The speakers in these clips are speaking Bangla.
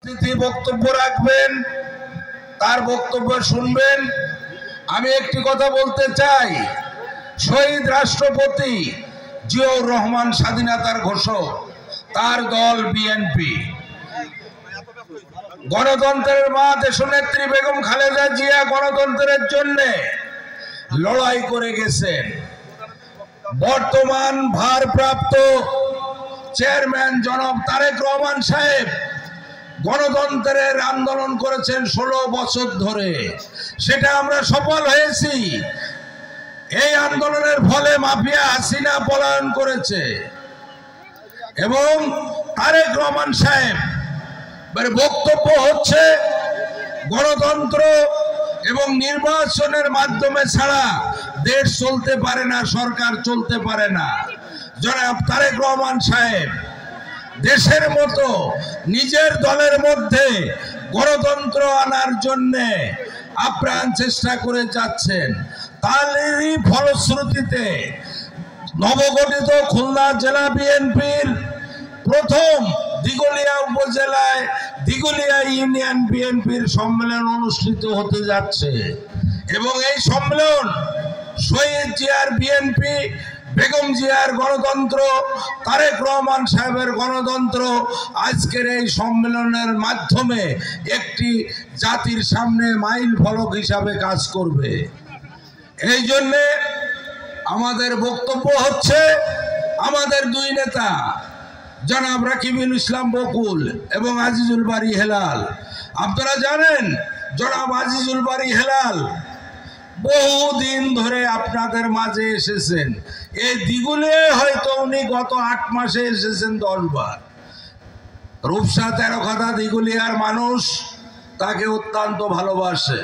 অতিথি বক্তব্য রাখবেন, তার বক্তব্য শুনবেন। আমি একটি কথা বলতে চাই, শহীদ রাষ্ট্রপতি জিয়াউর রহমান স্বাধীনতার ঘোষক, তার দল বিএনপি, গণতন্ত্রের মা দেশনেত্রী বেগম খালেদা জিয়া গণতন্ত্রের জন্য লড়াই করে গেছেন। বর্তমান ভারপ্রাপ্ত চেয়ারম্যান জনাব তারেক রহমান সাহেব গণতন্ত্রের আন্দোলন করেছেন 16 বছর ধরে, সেটা আমরা সফল হয়েছি। এই আন্দোলনের ফলে মাফিয়া হাসিনা পলায়ন করেছে এবং তারেক রহমান সাহেব বক্তব্য হচ্ছে গণতন্ত্র এবং নির্বাচনের মাধ্যমে ছাড়া দেশ চলতে পারে না, সরকার চলতে পারে না। জনাব তারেক রহমান সাহেব দেশের মতো নিজের দলের মধ্যে গণতন্ত্র আনার জন্যে আপ্রাণ চেষ্টা করে যাচ্ছেন। তারই ফলশ্রুতিতে নবগঠিত খুলনা জেলা বিএনপির প্রথম দিঘলিয়া উপজেলায় দিঘলিয়া ইউনিয়ন বিএনপির সম্মেলন অনুষ্ঠিত হতে যাচ্ছে এবং এই সম্মেলন শহীদ জিয়ার বিএনপি, বেগম জিয়ার গণতন্ত্র, তারেক রহমান সাহেবের গণতন্ত্র আজকের এই সম্মেলনের মাধ্যমে একটি জাতির সামনে মাইল ফলক হিসাবে কাজ করবে। এই জন্যে আমাদের বক্তব্য হচ্ছে, আমাদের দুই নেতা জনাব রাকিবুল ইসলাম বকুল এবং আজিজুল বারী হেলাল। আপনারা জানেন জনাব আজিজুল বারী হেলাল বহুদিন ধরে আপনাদের মাঝে এসেছেন। এই দিগুলে হয়তো উনি গত 8 মাসে এসেছেন 10 বার। রূপসা 13 খাতা দিগুলিয়ার মানুষ তাকে অত্যন্ত ভালোবাসে।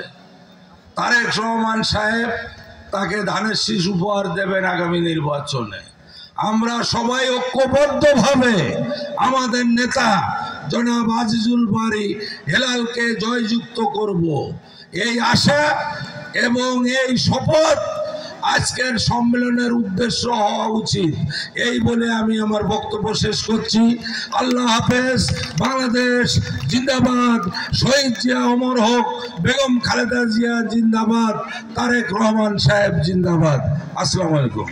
তারেক রহমান সাহেব তাকে ধানের শীষ উপহার দেবেন আগামী নির্বাচনে। আমরা সবাই ঐক্যবদ্ধভাবে আমাদের নেতা জনাব আজিজুল বারী হেলালকে জয়যুক্ত করব, এই আশা এবং এই শপথ আজকের সম্মেলনের উদ্দেশ্য হওয়া উচিত। এই বলে আমি আমার বক্তব্য শেষ করছি। আল্লাহ হাফেজ। বাংলাদেশ জিন্দাবাদ। শহীদ জিয়া অমর হোক। বেগম খালেদা জিয়া জিন্দাবাদ। তারেক রহমান সাহেব জিন্দাবাদ। আসসালামু আলাইকুম।